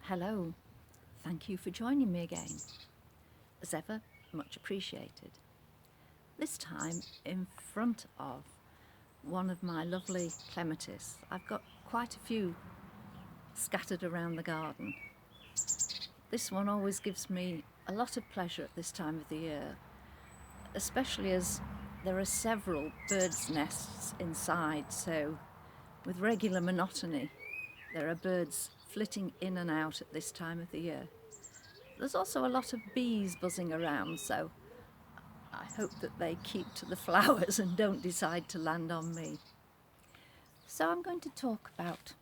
Hello, thank you for joining me again. As ever, much appreciated. This time in front of one of my lovely clematis. I've got quite a few scattered around the garden. This one always gives me a lot of pleasure at this time of the year, especially as there are several birds' nests inside, so with regular monotony there are birds flitting in and out at this time of the year. There's also a lot of bees buzzing around, so I hope that they keep to the flowers and don't decide to land on me. So I'm going to talk about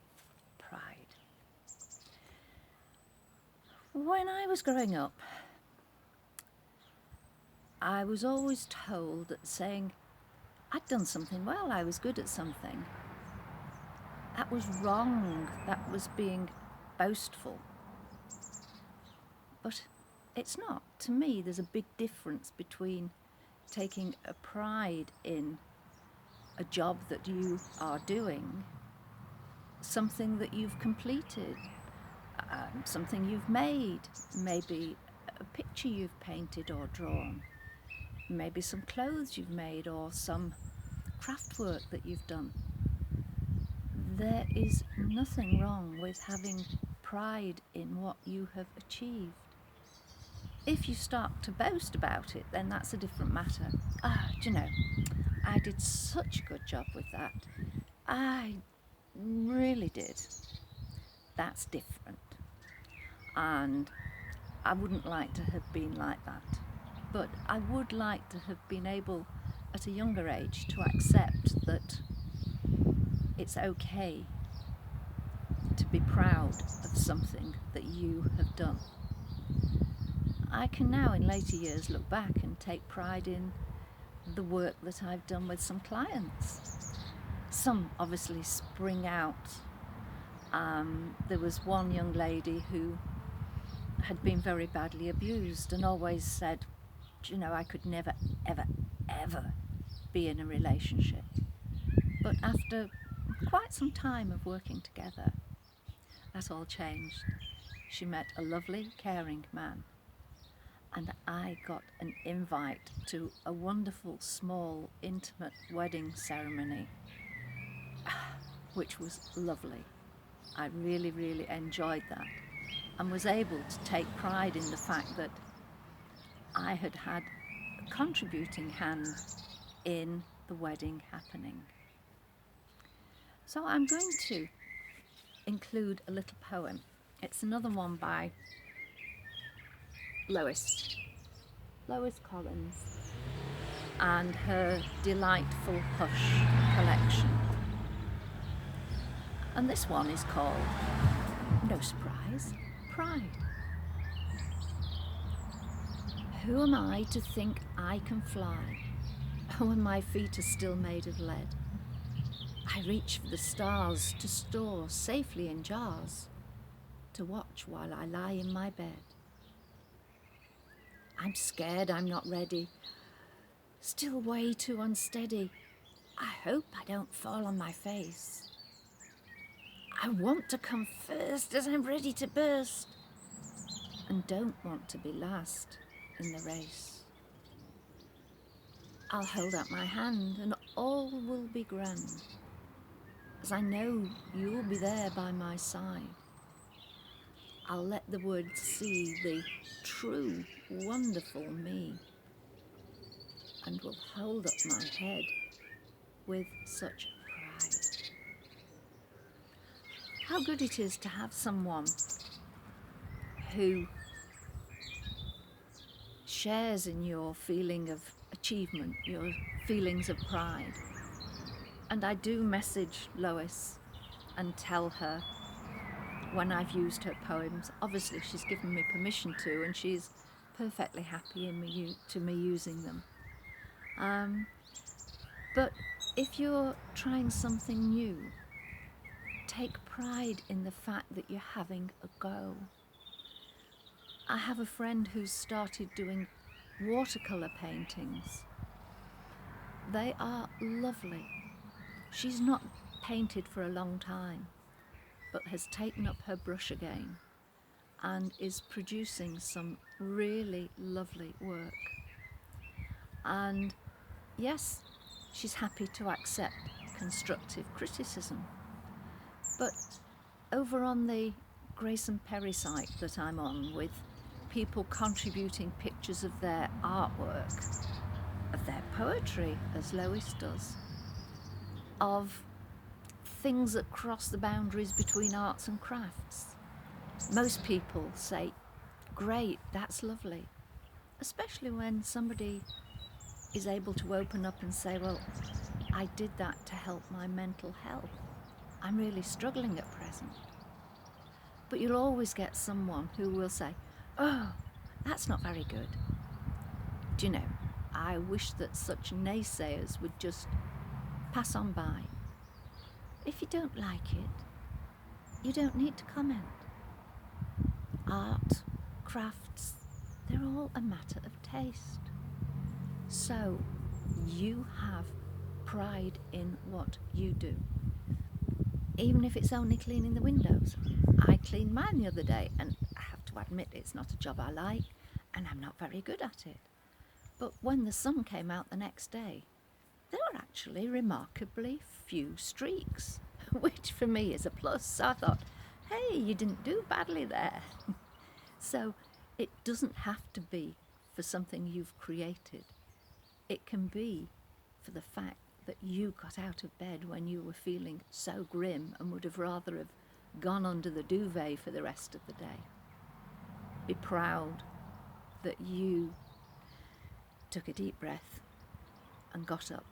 pride. When I was growing up, I was always told that saying I'd done something well, I was good at something, that was wrong, that was being boastful. But it's not. To me, there's a big difference between taking a pride in a job that you are doing, something that you've completed, something you've made, maybe a picture you've painted or drawn, maybe some clothes you've made or some craft work that you've done. There is nothing wrong with having pride in what you have achieved. If you start to boast about it, then that's a different matter. Do you know, I did such a good job with that. I really did. That's different. And I wouldn't like to have been like that. But I would like to have been able, at a younger age, to accept that it's okay to be proud of something that you have done. I can now, in later years, look back and take pride in the work that I've done with some clients. Some obviously spring out. There was one young lady who had been very badly abused and always said, you know, I could never, ever, ever be in a relationship. But after quite some time of working together, that all changed. She met a lovely, caring man, and I got an invite to a wonderful, small, intimate wedding ceremony, which was lovely. I really, really enjoyed that and was able to take pride in the fact that I had had a contributing hand in the wedding happening. So I'm going to include a little poem. It's another one by Lois Collins, and her Delightful Hush collection. And this one is called, no surprise, Pride. Who am I to think I can fly when my feet are still made of lead? I reach for the stars to store safely in jars, to watch while I lie in my bed. I'm scared I'm not ready, still way too unsteady. I hope I don't fall on my face. I want to come first as I'm ready to burst, and don't want to be last in the race. I'll hold out my hand and all will be grand, as I know you'll be there by my side. I'll let the world see the true, wonderful me, and will hold up my head with such pride. How good it is to have someone who shares in your feeling of achievement, your feelings of pride. And I do message Lois and tell her when I've used her poems. Obviously she's given me permission to, and she's perfectly happy in me using them. But if you're trying something new, take pride in the fact that you're having a go. I have a friend who's started doing watercolour paintings. They are lovely. She's not painted for a long time, but has taken up her brush again and is producing some really lovely work. And yes, she's happy to accept constructive criticism. But over on the Grayson Perry site that I'm on, with people contributing pictures of their artwork, of their poetry, as Lois does, of things that cross the boundaries between arts and crafts, most people say, great, that's lovely. Especially when somebody is able to open up and say, well, I did that to help my mental health. I'm really struggling at present. But you'll always get someone who will say, oh, that's not very good. Do you know, I wish that such naysayers would just pass on by. If you don't like it, you don't need to comment. Art, crafts, they're all a matter of taste. So you have pride in what you do. Even if it's only cleaning the windows. I cleaned mine the other day, and I have to admit it's not a job I like, and I'm not very good at it. But when the sun came out the next day, there were actually remarkably few streaks, which for me is a plus. So I thought, hey, you didn't do badly there. So it doesn't have to be for something you've created. It can be for the fact that you got out of bed when you were feeling so grim and would have rather have gone under the duvet for the rest of the day. Be proud that you took a deep breath and got up.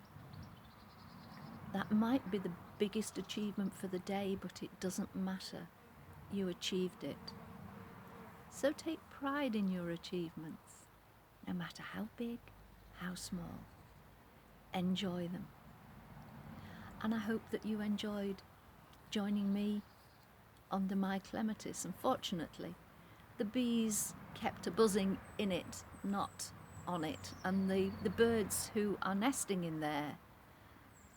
That might be the biggest achievement for the day, but it doesn't matter. You achieved it. So take pride in your achievements, no matter how big, how small. Enjoy them. And I hope that you enjoyed joining me under my clematis. Unfortunately, the bees kept a buzzing in it, not on it. And the birds who are nesting in there,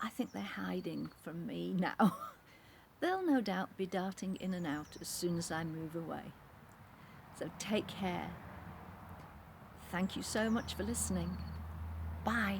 I think they're hiding from me now. They'll no doubt be darting in and out as soon as I move away. So take care. Thank you so much for listening. Bye.